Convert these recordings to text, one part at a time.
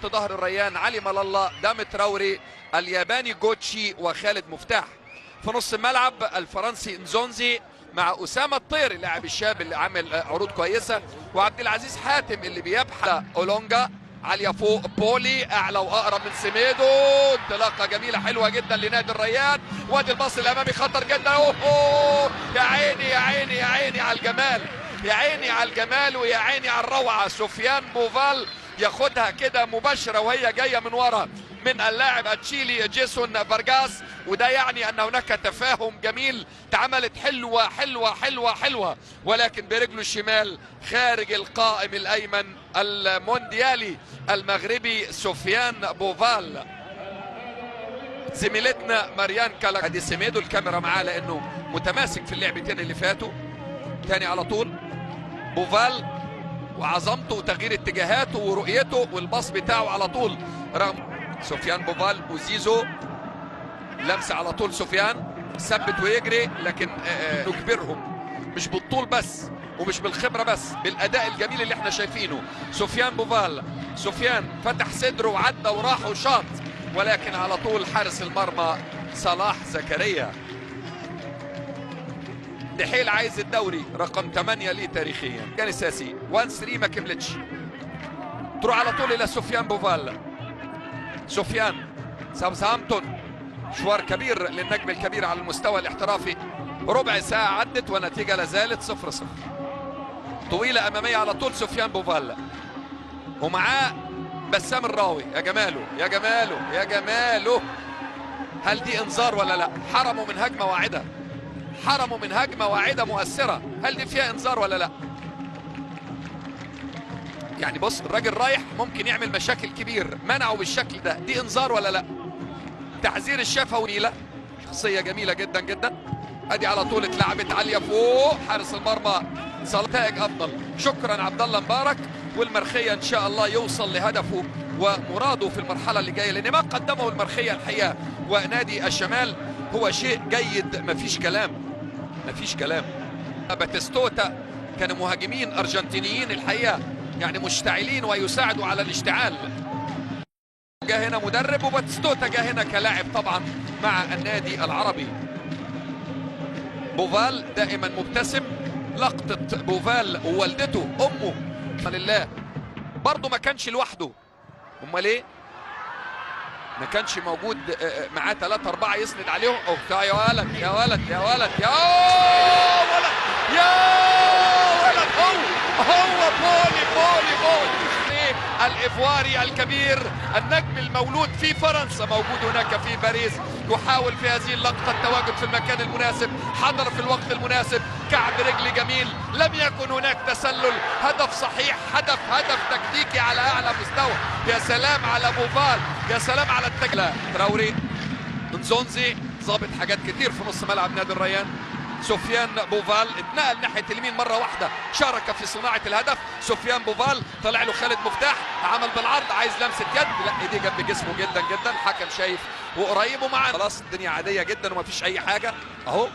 خط ظهر الريان علي ملالة، دام تراوري، الياباني جوتشي، وخالد مفتاح. في نص الملعب الفرنسي نزونزي مع أسامة الطيري اللاعب الشاب اللي عامل عروض كويسة، وعبد العزيز حاتم اللي بيبحث. أولونجا عالية فوق، بولي أعلى وأقرب من سيميدو، انطلاقة جميلة حلوة جدا لنادي الريان، وادي الباص الأمامي خطر جدا. أوه يا عيني يا عيني يا عيني على الجمال، يا عيني على الجمال ويا عيني على الروعة. سفيان بوفال ياخدها كده مباشرة وهي جاية من ورا من اللاعب التشيلي جيسون فارجاس، وده يعني ان هناك تفاهم جميل اتعملت حلوة حلوة حلوة حلوة، ولكن برجله الشمال خارج القائم الايمن المونديالي المغربي سفيان بوفال. زميلتنا مريان كالا، ادي سيميدو الكاميرا معاه لانه متماسك في اللعبتين اللي فاتوا. تاني على طول بوفال وعظمته وتغيير اتجاهاته ورؤيته والباص بتاعه على طول، رغم سفيان بوفال وزيزو لمسه على طول. سفيان ثبت ويجري، لكن نجبرهم مش بالطول بس ومش بالخبره بس، بالاداء الجميل اللي احنا شايفينه. سفيان بوفال، سفيان فتح صدره وعدى وراح وشاط، ولكن على طول حارس المرمى صلاح زكريا. دحيل عايز الدوري رقم 8 ليه تاريخيا، كان اساسي 1-3 ما كملتش. تروح على طول الى سفيان بوفال. سفيان ساوثهامبتون، مشوار كبير للنجم الكبير على المستوى الاحترافي. ربع ساعة عدت والنتيجة لازالت 0-0. طويلة أمامية على طول سفيان بوفال، ومعاه بسام الراوي. يا جماله يا جماله يا جماله، هل دي انذار ولا لا؟ حرموا من هجمة واعدة، حرموا من هجمة واعدة مؤثرة، هل دي فيها انذار ولا لا؟ يعني بص الراجل رايح ممكن يعمل مشاكل كبير، منعه بالشكل ده، دي انذار ولا لا؟ تحذير الشفوي. لا، شخصية جميلة جدا جدا. ادي على طول اتلعبت عالية فوق حارس المرمى صلاح. نتائج افضل، شكرا عبد الله مبارك، والمرخية ان شاء الله يوصل لهدفه ومراده في المرحلة اللي جاية، لان ما قدمه المرخية الحقيقة ونادي الشمال هو شيء جيد، مفيش كلام مفيش كلام. باتيستوتا كانوا مهاجمين ارجنتينيين الحقيقة، يعني مشتعلين ويساعدوا على الاشتعال. جاء هنا مدرب، وباتيستوتا جاء هنا كلاعب طبعا مع النادي العربي. بوفال دائما مبتسم، لقطة بوفال ووالدته امه لله برضه ما كانش لوحده، امال ايه؟ ما كانش موجود معاه 3-4 يسند عليهم. اوه يا ولد يا ولد يا ولد يا ولد يا ولد، هو بولي الإيفواري الكبير، النجم المولود في فرنسا موجود هناك في باريس، يحاول في هذه اللقطة التواجد في المكان المناسب، حضر في الوقت المناسب، كعب رجل جميل، لم يكن هناك تسلل، هدف صحيح، هدف تكتيكي على أعلى مستوى. يا سلام على بوفال، يا سلام على التجلى. تراوري، نزونزي ظابط حاجات كتير في نص ملعب نادي الريان. سفيان بوفال اتنقل ناحيه اليمين مره واحده، شارك في صناعه الهدف. سفيان بوفال طلع له خالد مفتاح، عمل بالعرض، عايز لمسه يد، لا ايديه جنب جسمه جدا جدا، الحكم شايف وقريب ومعاه خلاص الدنيا عاديه جدا ومفيش اي حاجه اهو،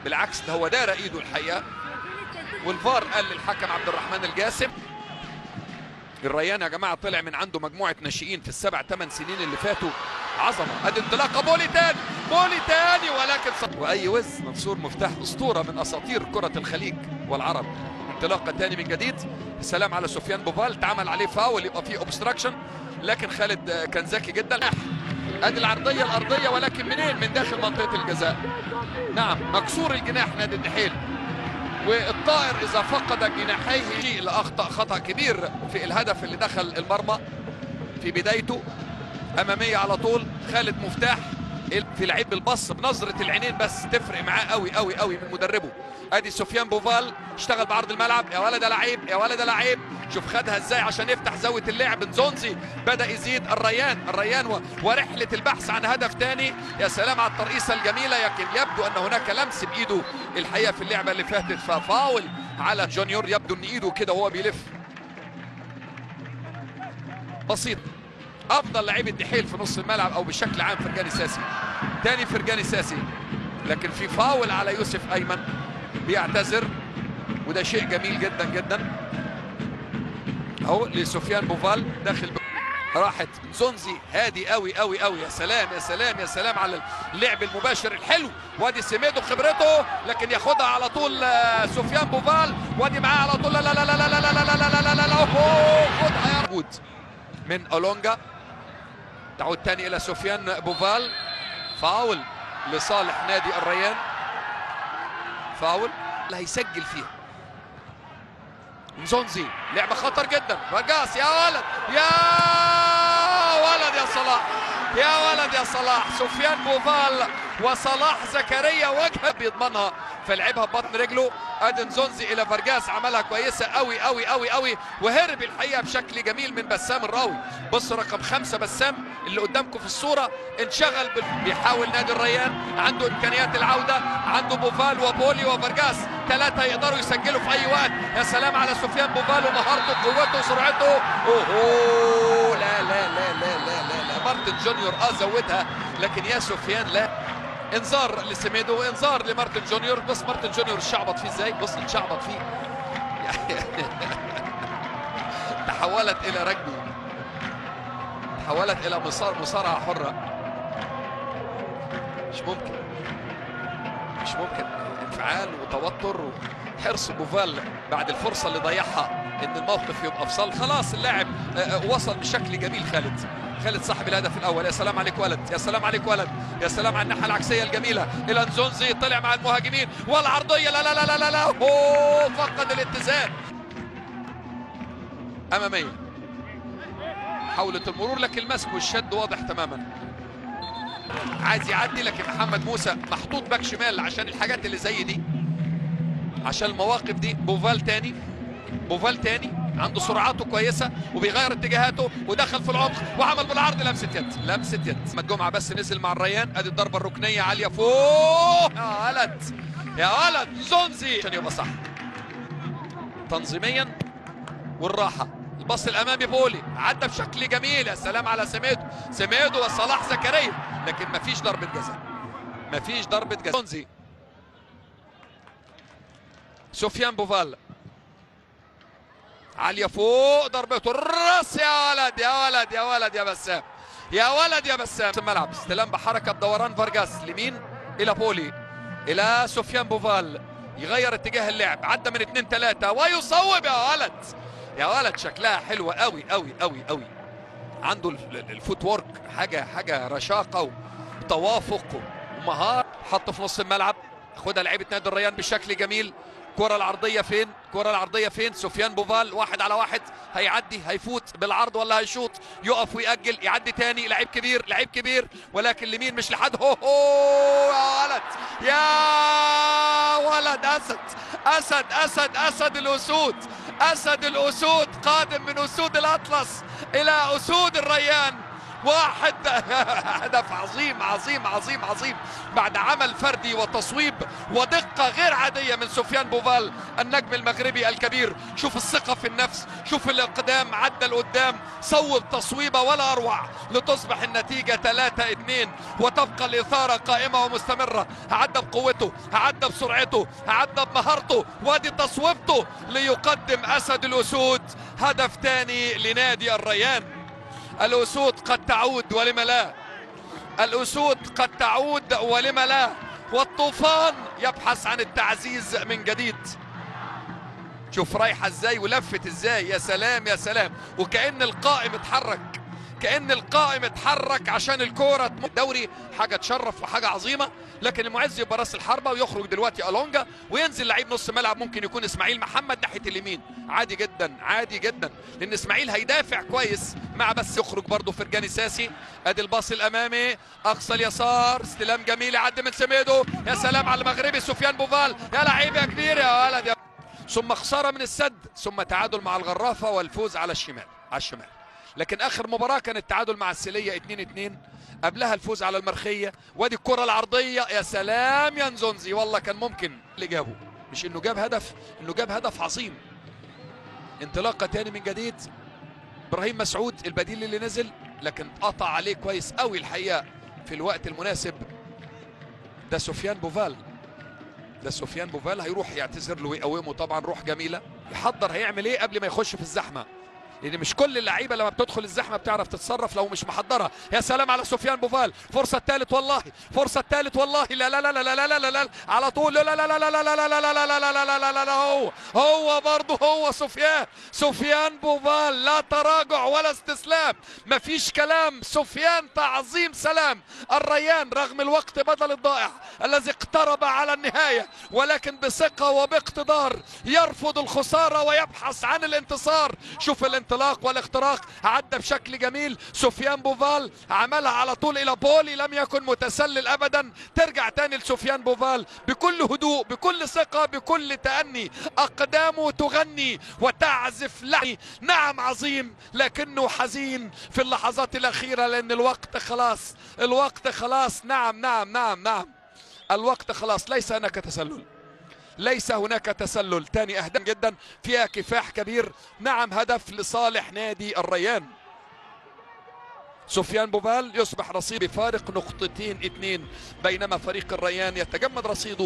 بالعكس ده هو دار ايده الحقيقه. والفار قال للحكم عبد الرحمن الجاسم. الريان يا جماعه طلع من عنده مجموعه ناشئين في ال7-8 سنين اللي فاتوا عظمه. ادي انطلاقه، بولي تاني ولكن واي وز. منصور مفتاح اسطوره من اساطير كره الخليج والعرب. انطلاقه تاني من جديد، السلام على سفيان بوفال، اتعمل عليه فاول يبقى فيه اوبستراكشن، لكن خالد كان ذكي جدا. ادي العرضيه الارضيه، ولكن منين؟ من داخل منطقه الجزاء. نعم، مكسور الجناح نادي الدحيل، والطائر اذا فقد جناحيه لاخطا خطا كبير في الهدف اللي دخل المرمى في بدايته. اماميه على طول خالد مفتاح، في لعيب بالبص بنظره العينين بس تفرق معاه قوي قوي قوي من مدربه. ادي سفيان بوفال اشتغل بعرض الملعب، يا ولد يا لعيب يا ولد يا لعيب، شوف خدها ازاي عشان يفتح زاويه اللعب. نزونزي بدا يزيد الريان ورحله البحث عن هدف ثاني. يا سلام على الترقيصه الجميله، لكن يبدو ان هناك لمس بايده الحقيقه في اللعبه اللي فاتت، ففاول على جونيور، يبدو ان ايده كده وهو بيلف بسيط. افضل لعيب الدحيل في نص الملعب او بشكل عام فرجاني ساسي، تاني فرجاني ساسي، لكن في فاول على يوسف ايمن بيعتذر، وده شيء جميل جدا جدا اهو لسفيان بوفال داخل راحت زونزي هادي قوي قوي قوي. يا سلام يا سلام يا سلام على اللعب المباشر الحلو. وادي سيميدو بخبرته لكن ياخدها على طول سفيان بوفال. وادي معاه على طول. لا لا لا لا لا لا لا لا لا لا لا لا خدها يا رجود من اولونجا. تعود تاني الى سفيان بوفال. فاول لصالح نادي الريان. فاول اللي هيسجل فيها زونزي. لعبه خطر جدا. فارجاس يا ولد يا ولد يا صلاح يا ولد يا صلاح. سفيان بوفال وصلاح زكريا وجهه بيضمنها فلعبها ببطن رجله. ادن زونزي الى فارجاس عملها كويسه قوي قوي قوي قوي وهرب الحقيقه بشكل جميل من بسام الراوي. بص رقم 5 بسام اللي قدامكم في الصوره انشغل بيحاول نادي الريان. عنده امكانيات العوده. عنده بوفال وبولي وفارجاس 3 يقدروا يسجلوا في اي وقت. يا سلام على سفيان بوفال ومهارته وقوته وسرعته. اوه لا لا لا لا لا لا, لا. مارتن جونيور زودها لكن يا سفيان لا. انذار لسيميدو. انذار لمارتن جونيور. بص مارتن جونيور شعبط فيه ازاي. بص شعبط فيه تحولت الى رجبي. تحولت الى مصارعه حره. مش ممكن انفعال وتوتر وحرص بوفال بعد الفرصه اللي ضيعها ان الموقف يبقى في صالح. خلاص اللاعب وصل بشكل جميل. خالد صاحب الهدف الاول. يا سلام عليك ولد يا سلام عليك ولد يا سلام على الناحيه العكسيه الجميله. الى نزونزي طلع مع المهاجمين والعرضيه. لا لا لا لا لا لا اوه فقد الاتزان اماميه. محاوله المرور لكن المسك والشد واضح تماما. عايز يعدي لكن محمد موسى محطوط باك شمال عشان الحاجات اللي زي دي عشان المواقف دي. بوفال تاني عنده سرعاته كويسه وبيغير اتجاهاته ودخل في العمق وعمل بالعرض. لمسه يد. احمد جمعه بس نزل مع الريان. ادي الضربه الركنيه عاليه فوق. يا ولد زونزي عشان يبقى صح تنظيميا والراحه. الباص الامامي بولي عدى بشكل جميل. يا سلام على سيميدو وصلاح زكريا لكن مفيش ضربه جزاء. زونزي سفيان بوفال عاليه فوق ضربته الراس. يا ولد يا بسام في الملعب. استلام بحركه بدوران فارجاس لمين الى بولي الى سفيان بوفال. يغير اتجاه اللعب. عدى من 2 3 ويصوب. يا ولد شكلها حلوه قوي قوي قوي قوي. عنده الفوت وورك حاجه رشاقه وتوافق ومهاره. حطه في نص الملعب. خدها لعيبه نادي الريان بشكل جميل. كرة العرضية فين؟ سفيان بوفال 1 على 1 هيعدي هيفوت بالعرض ولا هيشوط؟ يقف ويأجل يعدي تاني. لعيب كبير ولكن لمين مش لحد. يا ولد أسد الأسود قادم من أسود الأطلس إلى أسود الريان. واحد هدف عظيم بعد عمل فردي وتصويب ودقة غير عادية من سفيان بوفال النجم المغربي الكبير. شوف الثقة في النفس. شوف الإقدام. عدى لقدام صوب تصويبة ولا أروع لتصبح النتيجة 3-2 وتبقى الإثارة قائمة ومستمرة. عدى بقوته. عدى بسرعته. عدى بمهارته. وادي تصويبته ليقدم أسد الأسود هدف ثاني لنادي الريان. الأسود قد تعود ولم لا. والطوفان يبحث عن التعزيز من جديد. شوف رايحة ازاي ولفت ازاي. يا سلام وكأن القائم اتحرك عشان الكورة. الدوري حاجة تشرف وحاجة عظيمة لكن المعز يبقى راس الحربة ويخرج دلوقتي أولونجا وينزل لعيب نص ملعب. ممكن يكون اسماعيل محمد ناحية اليمين. عادي جدا لان اسماعيل هيدافع كويس مع بس يخرج برضه فرجاني ساسي. ادي الباص الامامي اقصى اليسار. استلام جميل يعدي من سيميدو. يا سلام على المغربي سفيان بوفال. يا لعيب يا كبير يا ولد ثم خسارة من السد ثم تعادل مع الغرافة والفوز على الشمال. لكن اخر مباراة كان التعادل مع السلية 2-2 قبلها الفوز على المرخية. وادي الكرة العرضية. يا سلام يا نزونزي والله كان ممكن اللي جابه. مش انه جاب هدف عظيم. انطلاقة تاني من جديد. ابراهيم مسعود البديل اللي نزل لكن قطع عليه كويس قوي الحقيقة في الوقت المناسب. ده سفيان بوفال هيروح يعتذر له ويقومه طبعا روح جميلة. يحضر هيعمل ايه قبل ما يخش في الزحمة. لان مش كل اللعيبه لما بتدخل الزحمه بتعرف تتصرف لو مش محضره. يا سلام على سفيان بوفال، فرصه الثالث والله، فرصه الثالث والله. لا لا لا لا لا لا لا لا على طول. لا لا لا لا لا لا لا لا لا لا لا لا لا لا لا هو برضه هو سفيان بوفال. لا تراجع ولا استسلام، مفيش كلام. سفيان تعظيم سلام. الريان رغم الوقت بدل الضائع الذي اقترب على النهايه، ولكن بثقه وباقتدار يرفض الخساره ويبحث عن الانتصار. شوف الانطلاق والاختراق، عدى بشكل جميل. سفيان بوفال عملها على طول الى بولي، لم يكن متسلل ابدا. ترجع تاني لسفيان بوفال بكل هدوء، بكل ثقة، بكل تأني. اقدامه تغني وتعزف لحني. نعم عظيم، لكنه حزين في اللحظات الاخيرة لان الوقت خلاص، الوقت خلاص. نعم نعم نعم نعم، الوقت خلاص. ليس هناك تسلل، ليس هناك تسلل. تاني اهداف جدا فيها كفاح كبير. نعم، هدف لصالح نادي الريان. سفيان بوفال يصبح رصيد بفارق 2 نقطة، بينما فريق الريان يتجمد رصيده.